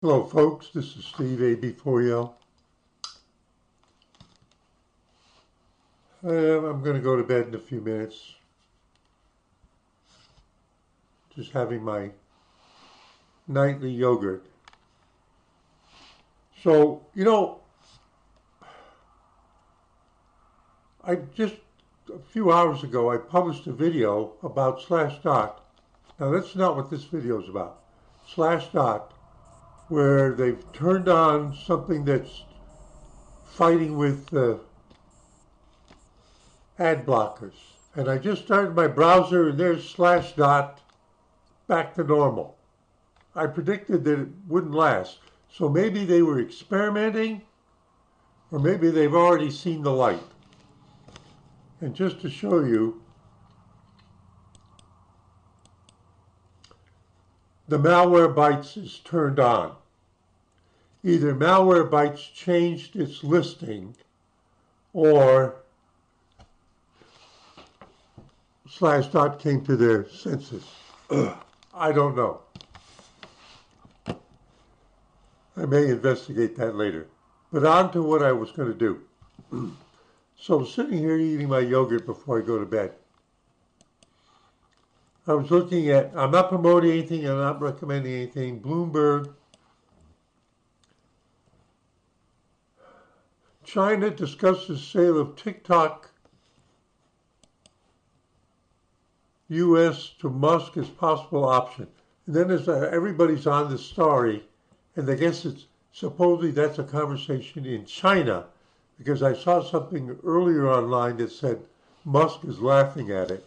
Hello folks, this is Steve AB4L. I'm going to go to bed in a few minutes. Just having my nightly yogurt. So, I just a few hours ago I published a video about Slashdot. Now that's not what this video is about. Slashdot, where they've turned on something that's fighting with ad blockers. And I just started my browser and there's Slashdot back to normal. I predicted that it wouldn't last. So maybe they were experimenting, or maybe they've already seen the light. And just to show you, the Malwarebytes is turned on. Either Malwarebytes changed its listing, or Slashdot came to their senses. I don't know. I may investigate that later. But on to what I was going to do. So sitting here eating my yogurt before I go to bed, I was looking at, I'm not promoting anything, I'm not recommending anything. Bloomberg. China discusses sale of TikTok U.S. to Musk as possible option. And then there's everybody's on this story, and I guess it's supposedly that's a conversation in China, because I saw something earlier online that said Musk is laughing at it.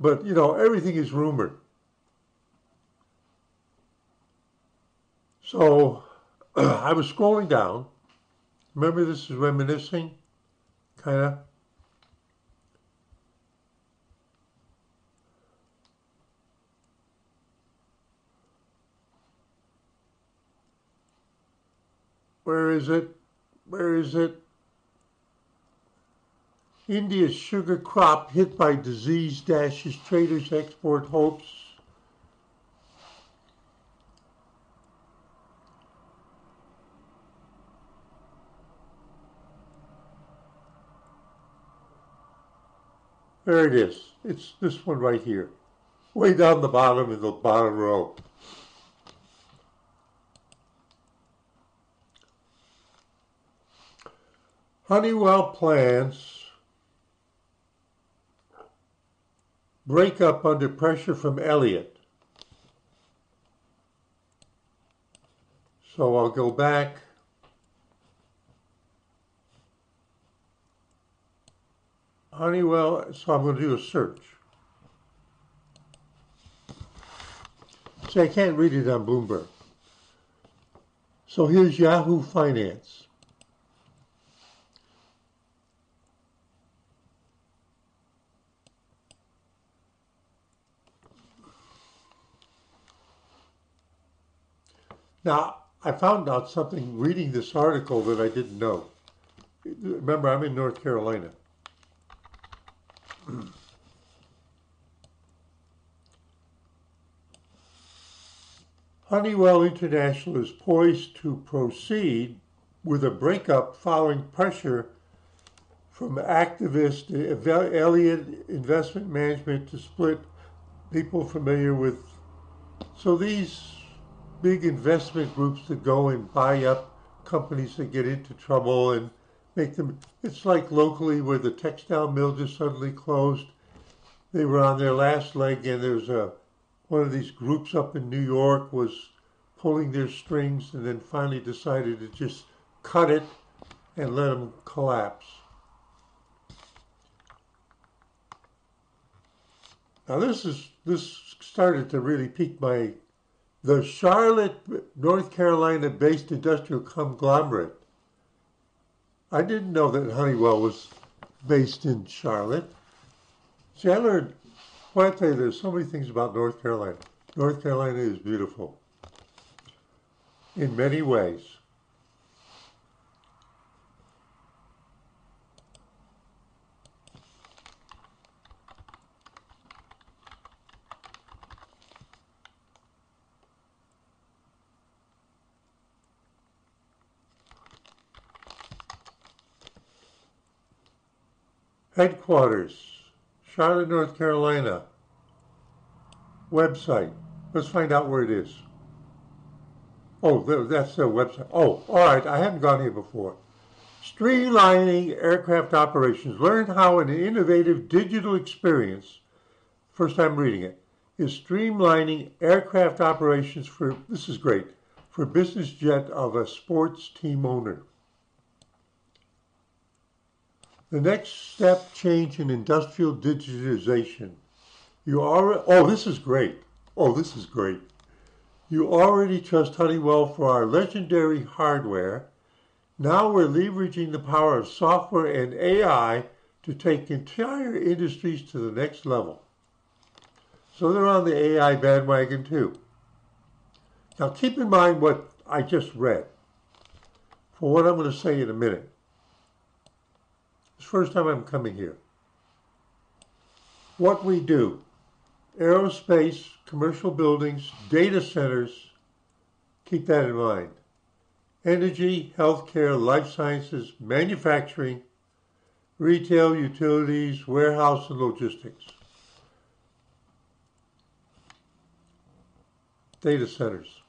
But, everything is rumored. So I was scrolling down. Remember, this is Reminiscing, kind of. Where is it? Where is it? India's sugar crop hit by disease dashes traders' export hopes. There it is. It's this one right here. Way down the bottom in the bottom row. Honeywell plans break up under pressure from Elliott. So I'll go back. Honeywell, so I'm going to do a search. See, I can't read it on Bloomberg. So here's Yahoo Finance. Now, I found out something reading this article that I didn't know. Remember, I'm in North Carolina. Honeywell International is poised to proceed with a breakup following pressure from activist Elliott Investment Management to split. People familiar with, so these big investment groups that go and buy up companies that get into trouble and make them, it's like locally where the textile mill just suddenly closed. They were on their last leg, and there's one of these groups up in New York was pulling their strings and then finally decided to just cut it and let them collapse. Now this started to really pique the Charlotte, North Carolina-based industrial conglomerate. I didn't know that Honeywell was based in Charlotte. See, I learned, well, I tell you, there's so many things about North Carolina. North Carolina is beautiful in many ways. Headquarters, Charlotte, North Carolina. Website. Let's find out where it is. Oh, that's their website. Oh, all right. I haven't gone here before. Streamlining aircraft operations. Learn how an innovative digital experience, first time reading it, is streamlining aircraft operations for, this is great, for business jet of a sports team owner. The next step change in industrial digitization. Oh, this is great. Oh, this is great. You already trust Honeywell for our legendary hardware. Now we're leveraging the power of software and AI to take entire industries to the next level. So they're on the AI bandwagon too. Now keep in mind what I just read for what I'm going to say in a minute. It's the first time I'm coming here. What we do, aerospace, commercial buildings, data centers, keep that in mind. Energy, healthcare, life sciences, manufacturing, retail, utilities, warehouse, and logistics. Data centers.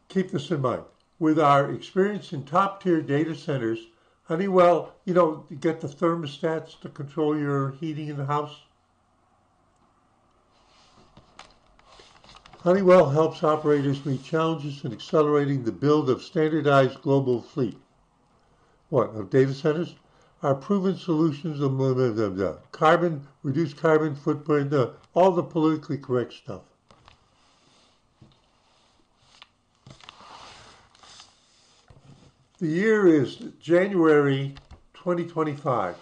Keep this in mind, with our experience in top-tier data centers, Honeywell, you get the thermostats to control your heating in the house. Honeywell helps operators meet challenges in accelerating the build of standardized global fleet. Of data centers? Our proven solutions of reduced carbon footprint, all the politically correct stuff. The year is January 2025.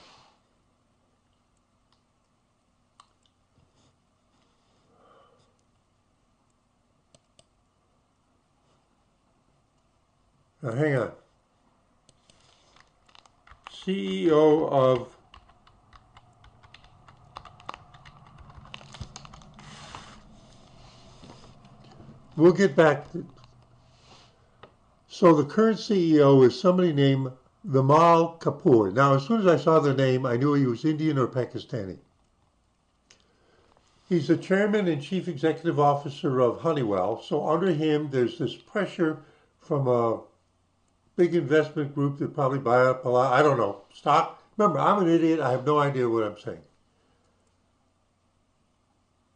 Now hang on. CEO of we'll get back. So the current CEO is somebody named Vimal Kapoor. Now, as soon as I saw the name, I knew he was Indian or Pakistani. He's the chairman and chief executive officer of Honeywell. So under him, there's this pressure from a big investment group that probably buy up a lot, I don't know, stock. Remember, I'm an idiot. I have no idea what I'm saying.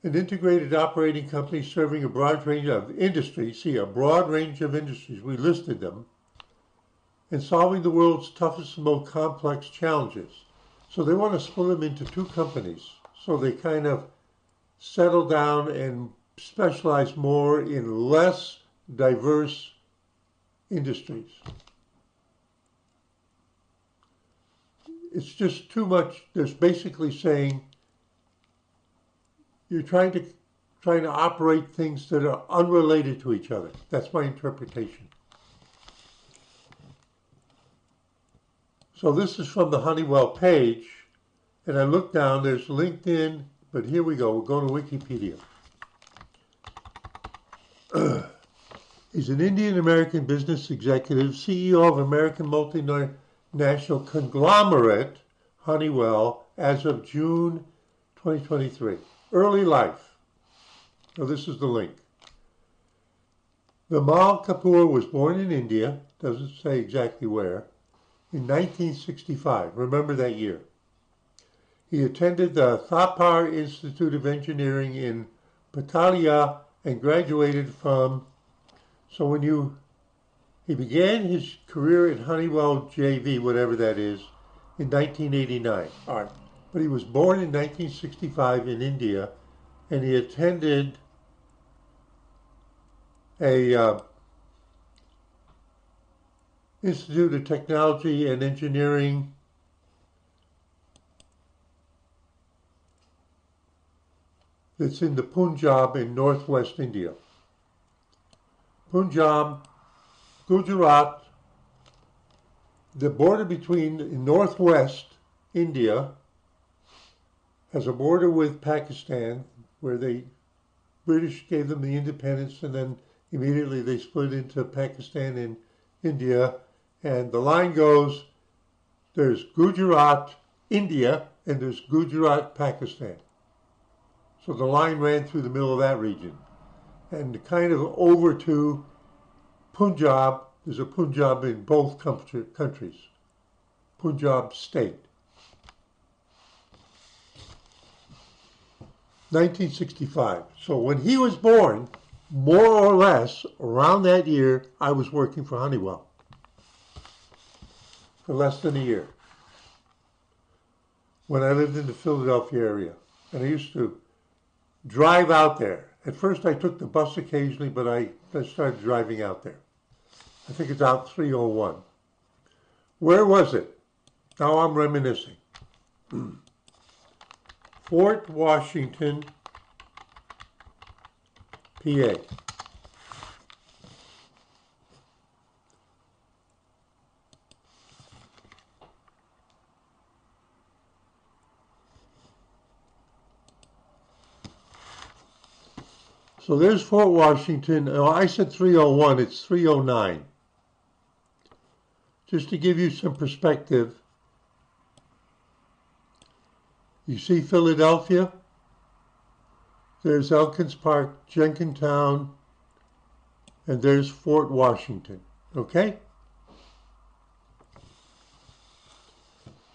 An integrated operating company serving a broad range of industries. See, a broad range of industries. We listed them. And solving the world's toughest and most complex challenges. So they want to split them into two companies. So they kind of settle down and specialize more in less diverse industries. It's just too much. There's basically saying you're trying to operate things that are unrelated to each other. That's my interpretation. So this is from the Honeywell page, and I look down, there's LinkedIn, but here we go, we'll go to Wikipedia. He's an Indian-American business executive, CEO of American multinational conglomerate, Honeywell, as of June 2023. Early life. So this is the link. Vimal Kapoor was born in India, doesn't say exactly where, in 1965. Remember that year. He attended the Thapar Institute of Engineering in Patalia and graduated from, he began his career at Honeywell JV, whatever that is, in 1989. All right. But he was born in 1965 in India, and he attended a Institute of Technology and Engineering that's in the Punjab in northwest India. Punjab, Gujarat, the border between northwest India has a border with Pakistan, where British gave them the independence, and then immediately they split into Pakistan and India. And the line goes there's Gujarat, India, and there's Gujarat, Pakistan. So the line ran through the middle of that region. And kind of over to Punjab, there's a Punjab in both countries, Punjab state. 1965. So when he was born, more or less around that year, I was working for Honeywell for less than a year when I lived in the Philadelphia area. And I used to drive out there. At first I took the bus occasionally, but I started driving out there. I think it's out 301. Where was it? Now I'm reminiscing. Fort Washington, PA. So there's Fort Washington. Oh, I said 301, it's 309. Just to give you some perspective, you see Philadelphia? There's Elkins Park, Jenkintown, and there's Fort Washington, okay?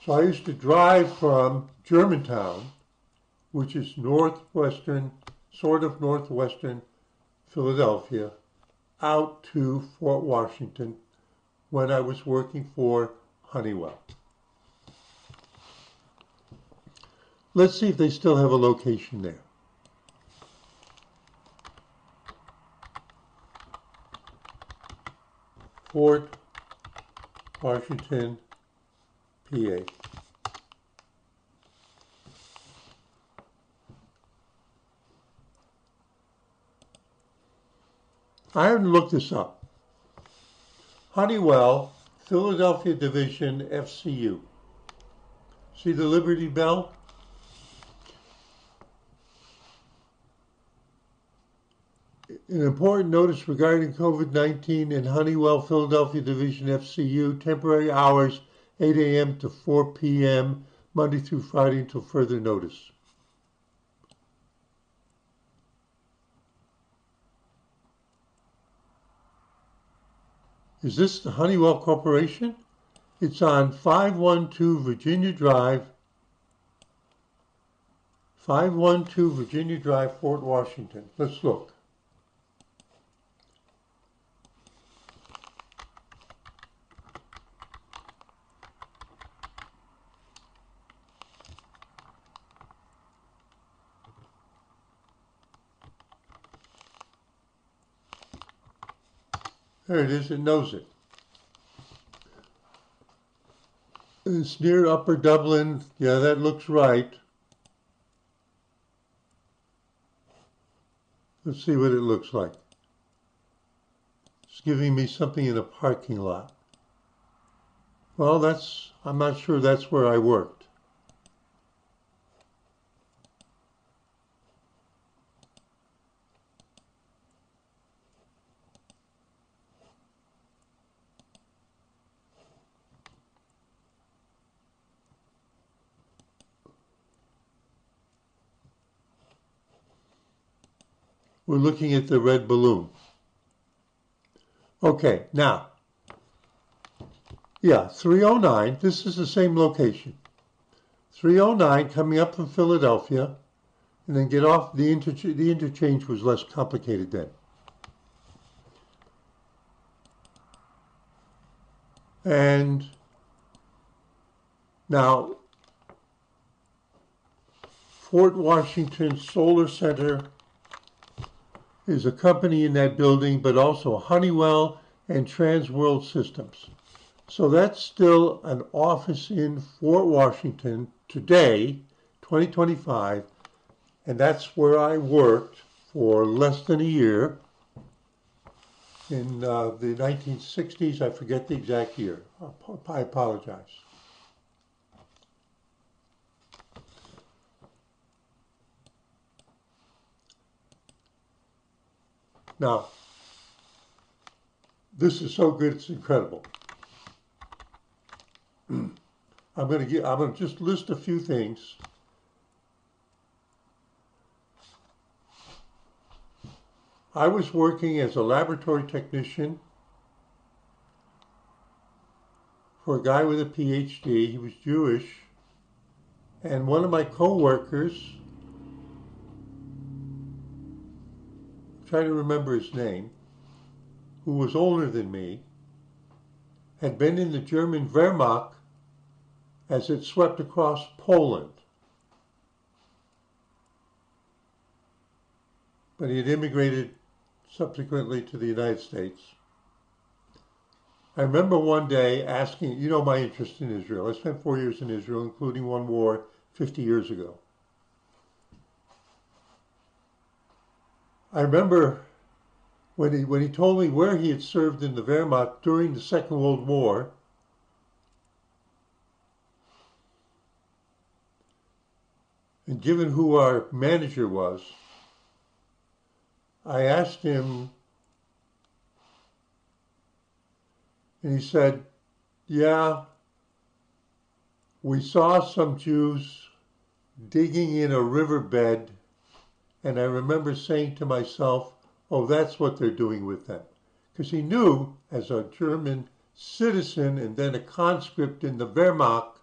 So I used to drive from Germantown, which is northwestern, sort of northwestern Philadelphia, out to Fort Washington when I was working for Honeywell. Let's see if they still have a location there. Fort Washington, PA. I haven't looked this up. Honeywell, Philadelphia Division, FCU. See the Liberty Bell? An important notice regarding COVID-19 in Honeywell, Philadelphia Division, FCU, temporary hours, 8 a.m. to 4 p.m., Monday through Friday until further notice. Is this the Honeywell Corporation? It's on 512 Virginia Drive, 512 Virginia Drive, Fort Washington. Let's look. There it is, it knows it. It's near Upper Dublin. Yeah, that looks right. Let's see what it looks like. It's giving me something in a parking lot. Well, I'm not sure that's where I worked. We're looking at the red balloon. Okay, now, yeah, 309, this is the same location. 309 coming up from Philadelphia, and then get off, the interchange was less complicated then. And now, Fort Washington Solar Center is a company in that building, but also Honeywell and Trans World Systems. So that's still an office in Fort Washington today, 2025, and that's where I worked for less than a year in the 1960s. I forget the exact year. I apologize. Now, this is so good, it's incredible. I'm going to just list a few things. I was working as a laboratory technician for a guy with a PhD. He was Jewish. And one of my co-workers, I'm trying to remember his name, who was older than me, had been in the German Wehrmacht as it swept across Poland. But he had immigrated subsequently to the United States. I remember one day asking, you know my interest in Israel. I spent 4 years in Israel, including one war 50 years ago. I remember when he told me where he had served in the Wehrmacht during the Second World War, and given who our manager was, I asked him, and he said, yeah, we saw some Jews digging in a riverbed, and I remember saying to myself, oh, that's what they're doing with them. Because he knew, as a German citizen and then a conscript in the Wehrmacht,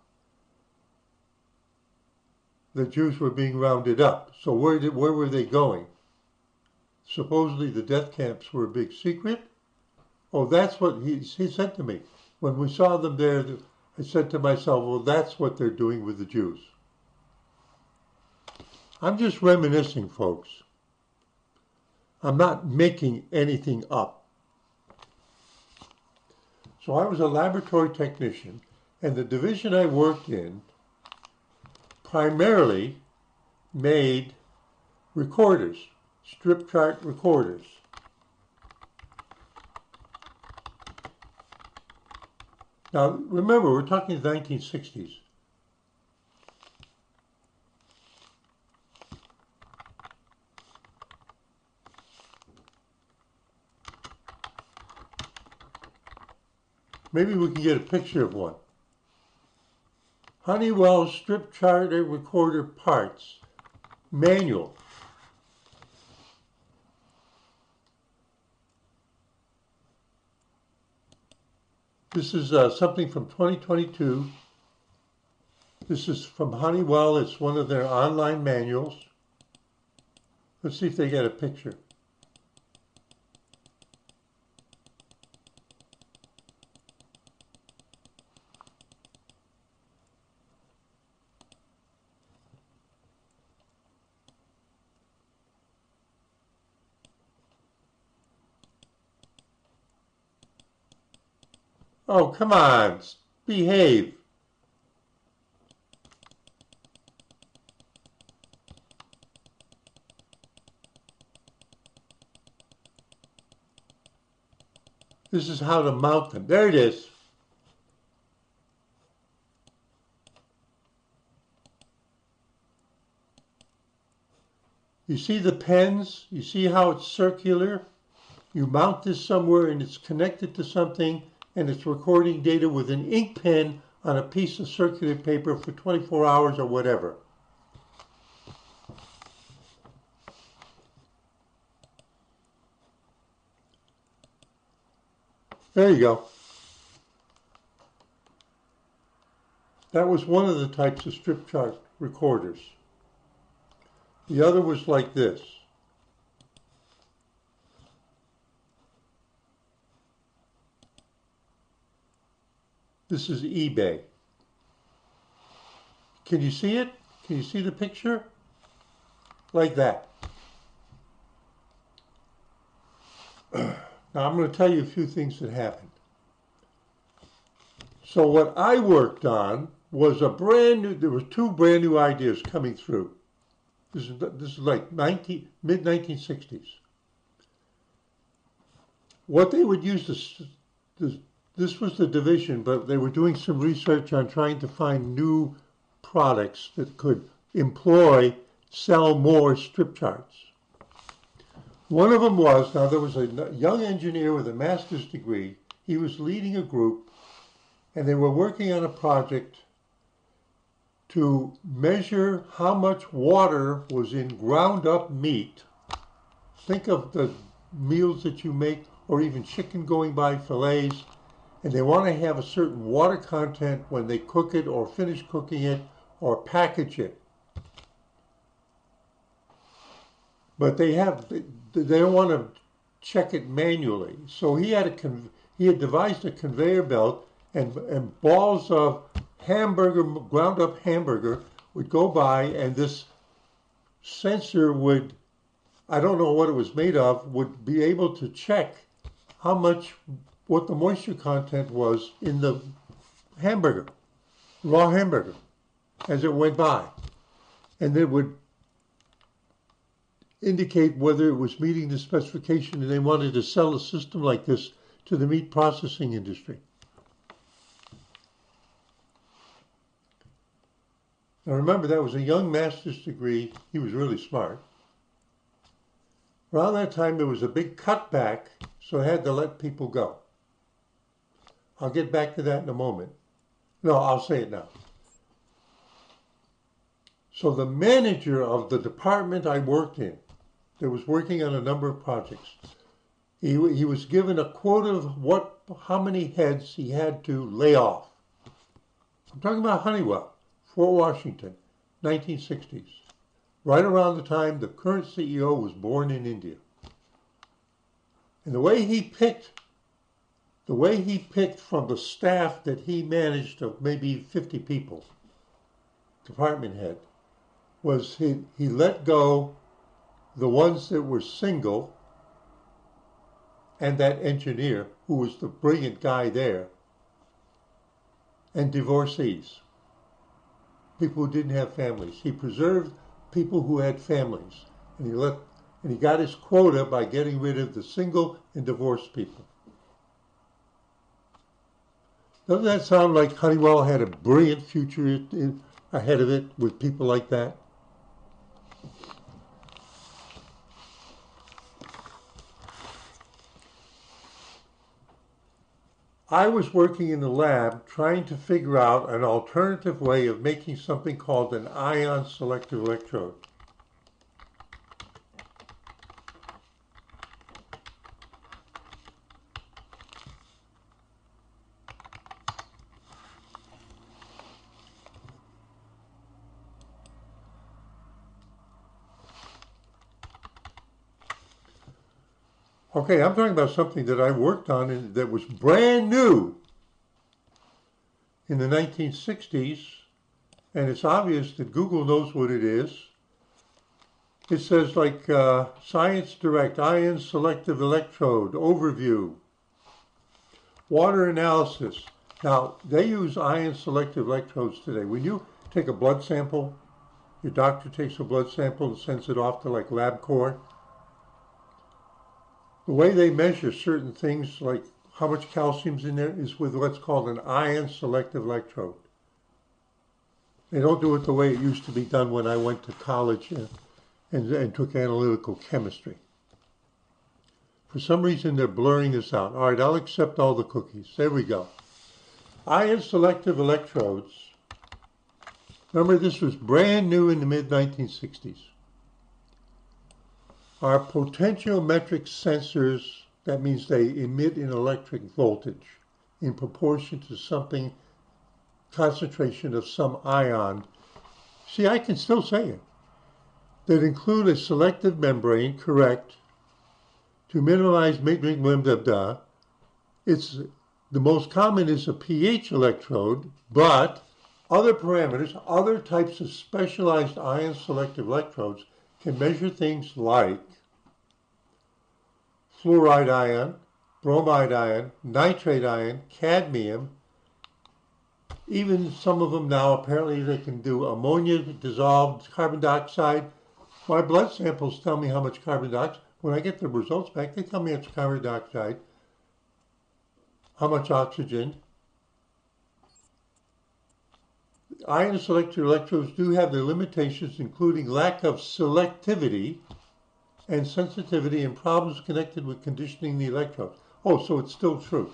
the Jews were being rounded up. So where were they going? Supposedly the death camps were a big secret. Oh, that's what he said to me. When we saw them there, I said to myself, well, that's what they're doing with the Jews. I'm just reminiscing, folks. I'm not making anything up. So I was a laboratory technician, and the division I worked in primarily made recorders, strip chart recorders. Now, remember, we're talking the 1960s. Maybe we can get a picture of one. Honeywell strip charter recorder parts, manual. This is something from 2022. This is from Honeywell. It's one of their online manuals. Let's see if they get a picture. Oh, come on, behave. This is how to mount them. There it is. You see the pens? You see how it's circular? You mount this somewhere and it's connected to something and it's recording data with an ink pen on a piece of circular paper for 24 hours or whatever. There you go. That was one of the types of strip chart recorders. The other was like this. This is eBay. Can you see it? Can you see the picture? Like that. Now I'm going to tell you a few things that happened. So what I worked on was there were two brand new ideas coming through. This is like mid-1960s. What they would use this was the division, but they were doing some research on trying to find new products that could sell more strip charts. One of them was, now there was a young engineer with a master's degree. He was leading a group, and they were working on a project to measure how much water was in ground up meat. Think of the meals that you make, or even chicken going by fillets, and they want to have a certain water content when they cook it or finish cooking it or package it. But they don't want to check it manually. So he had devised a conveyor belt, and balls of ground up hamburger would go by, and this sensor would, I don't know what it was made of, would be able to check what the moisture content was in the hamburger, raw hamburger, as it went by. And it would indicate whether it was meeting the specification, and they wanted to sell a system like this to the meat processing industry. Now remember, that was a young master's degree. He was really smart. Around that time, there was a big cutback, so I had to let people go. I'll get back to that in a moment. No, I'll say it now. So the manager of the department I worked in, that was working on a number of projects, he was given a quota of how many heads he had to lay off. I'm talking about Honeywell, Fort Washington, 1960s. Right around the time the current CEO was born in India. And the way he picked from the staff that he managed of maybe 50 people, department head, was he let go the ones that were single, and that engineer, who was the brilliant guy there, and divorcees, people who didn't have families. He preserved people who had families, and he got his quota by getting rid of the single and divorced people. Doesn't that sound like Honeywell had a brilliant future ahead of it with people like that? I was working in the lab trying to figure out an alternative way of making something called an ion selective electrode. Okay, I'm talking about something that I worked on and that was brand new in the 1960s, and it's obvious that Google knows what it is. It says like Science Direct, Ion Selective Electrode, Overview, Water Analysis. Now, they use ion selective electrodes today. When you take a blood sample, your doctor takes a blood sample and sends it off to like LabCorp. The way they measure certain things, like how much calcium's in there, is with what's called an ion selective electrode. They don't do it the way it used to be done when I went to college and took analytical chemistry. For some reason, they're blurring this out. All right, I'll accept all the cookies. There we go. Ion selective electrodes. Remember, this was brand new in the mid-1960s. Are potentiometric sensors. That means they emit an electric voltage in proportion to something, concentration of some ion. See, I can still say it. That include a selective membrane, correct, to minimize It's the most common is a pH electrode, but other parameters, other types of specialized ion selective electrodes can measure things like fluoride ion, bromide ion, nitrate ion, cadmium. Even some of them now, apparently they can do ammonia, dissolved carbon dioxide. My blood samples tell me how much carbon dioxide. When I get the results back, they tell me it's carbon dioxide, how much oxygen. Ion selective electrodes do have their limitations, including lack of selectivity and sensitivity and problems connected with conditioning the electrodes. Oh, so it's still true.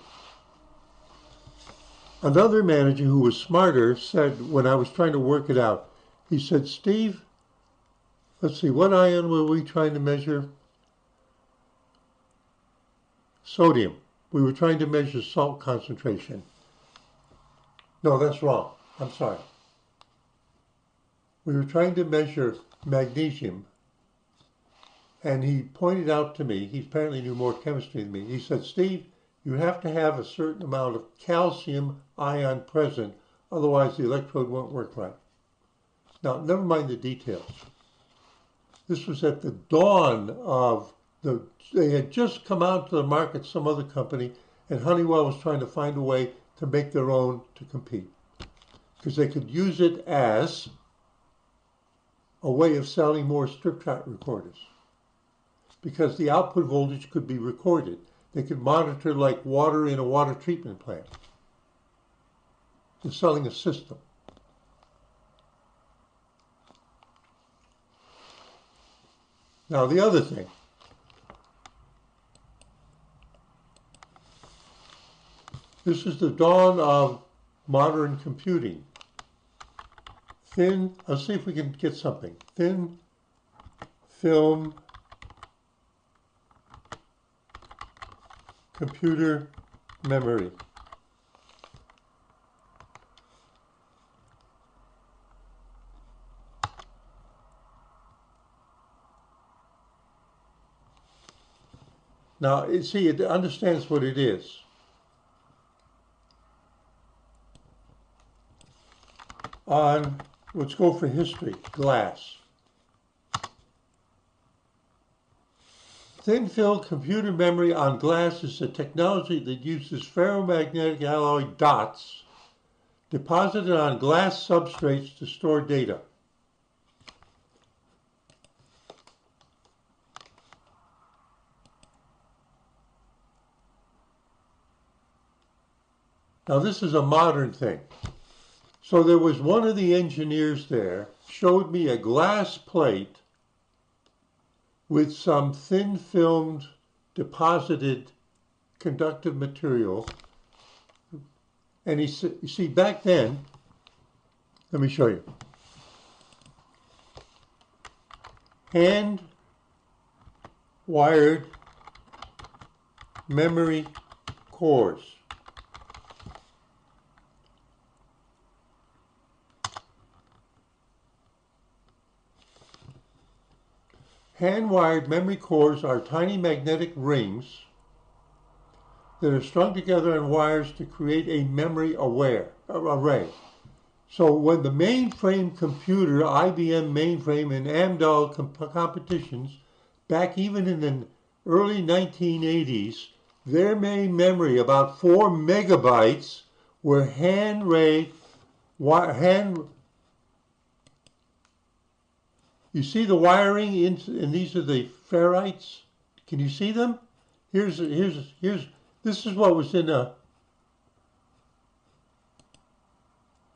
Another manager who was smarter said, when I was trying to work it out, he said, Steve, let's see, what ion were we trying to measure? Sodium. We were trying to measure salt concentration. No, that's wrong. I'm sorry. We were trying to measure magnesium. And he pointed out to me, he apparently knew more chemistry than me. He said, Steve, you have to have a certain amount of calcium ion present, otherwise the electrode won't work right. Now, never mind the details. This was at the dawn of they had just come out to the market, some other company, and Honeywell was trying to find a way to make their own to compete. Because they could use it as a way of selling more strip chart recorders. Because the output voltage could be recorded. They could monitor like water in a water treatment plant. They're selling a system. Now the other thing. This is the dawn of modern computing. Let's see if we can get something. Thin film computer memory. Now, see, it understands what it is. Let's go for history, glass. Thin-film computer memory on glass is a technology that uses ferromagnetic alloy dots deposited on glass substrates to store data. Now this is a modern thing. So there was one of the engineers there showed me a glass plate with some thin filmed deposited conductive material. And you see, back then, let me show you. Hand wired memory cores. Hand-wired memory cores are tiny magnetic rings that are strung together on wires to create a memory array. So when the mainframe computer, IBM mainframe and Amdahl competitions, back even in the early 1980s, their main memory, about 4 megabytes, were You see the wiring, and these are the ferrites. Can you see them? This is what was in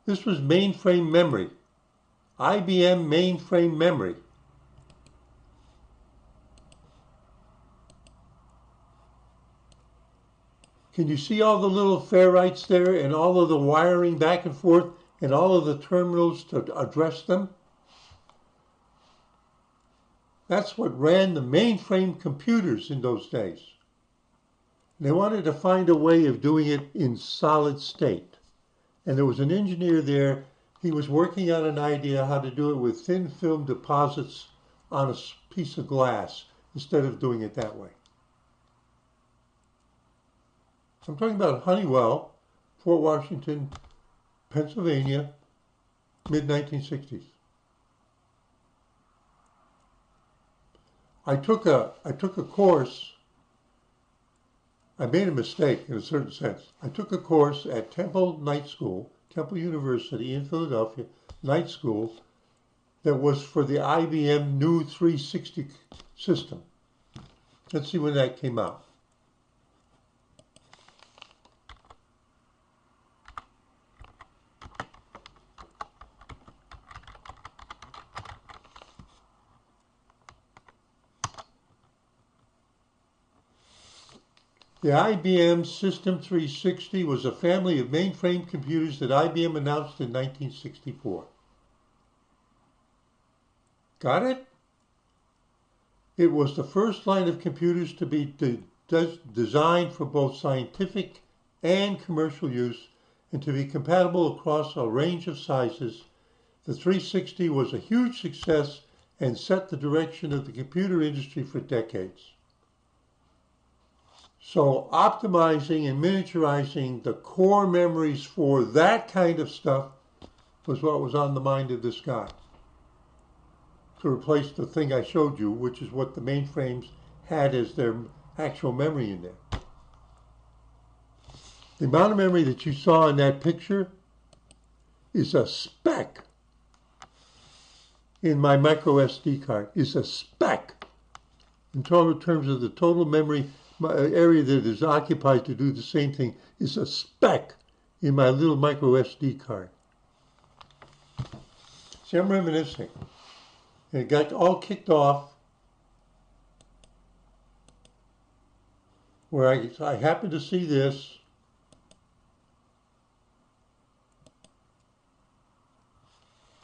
this was mainframe memory. IBM mainframe memory. Can you see all the little ferrites there and all of the wiring back and forth and all of the terminals to address them? That's what ran the mainframe computers in those days. They wanted to find a way of doing it in solid state. And there was an engineer there, he was working on an idea how to do it with thin film deposits on a piece of glass instead of doing it that way. I'm talking about Honeywell, Fort Washington, Pennsylvania, mid-1960s. I took a course. I made a mistake in a certain sense. I took a course at Temple University in Philadelphia, night school, that was for the IBM new 360 system. Let's see when that came out. The IBM System 360 was a family of mainframe computers that IBM announced in 1964. Got it? It was the first line of computers to be designed for both scientific and commercial use and to be compatible across a range of sizes. The 360 was a huge success and set the direction of the computer industry for decades. So optimizing and miniaturizing the core memories for that kind of stuff was what was on the mind of this guy, to replace the thing I showed you, which is what the mainframes had as their actual memory in there. The amount of memory that you saw in that picture is a speck in my micro SD card, is a speck in terms of the total memory area that is occupied to do the same thing, is a speck in my little micro SD card. See, I'm reminiscing. And it got all kicked off where I happened to see this.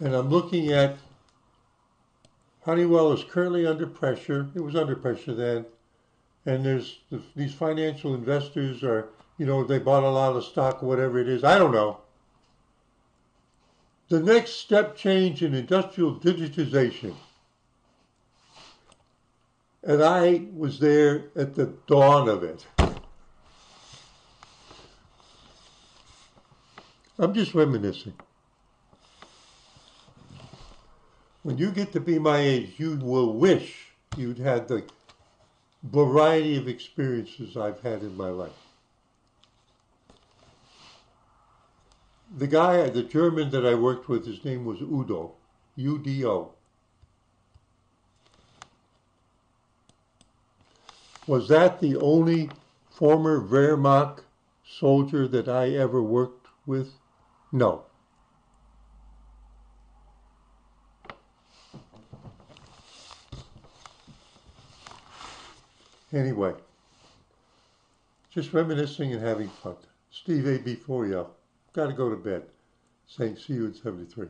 And I'm looking at Honeywell is currently under pressure. It was under pressure then. And there's these financial investors are, they bought a lot of stock or whatever it is. I don't know. The next step change in industrial digitization. And I was there at the dawn of it. I'm just reminiscing. When you get to be my age, you will wish you'd had the variety of experiences I've had in my life. The German that I worked with, his name was Udo, U-D-O. Was that the only former Wehrmacht soldier that I ever worked with? No. Anyway, just reminiscing and having fun. Steve A.B. for you. Got to go to bed. Saying see you in 73.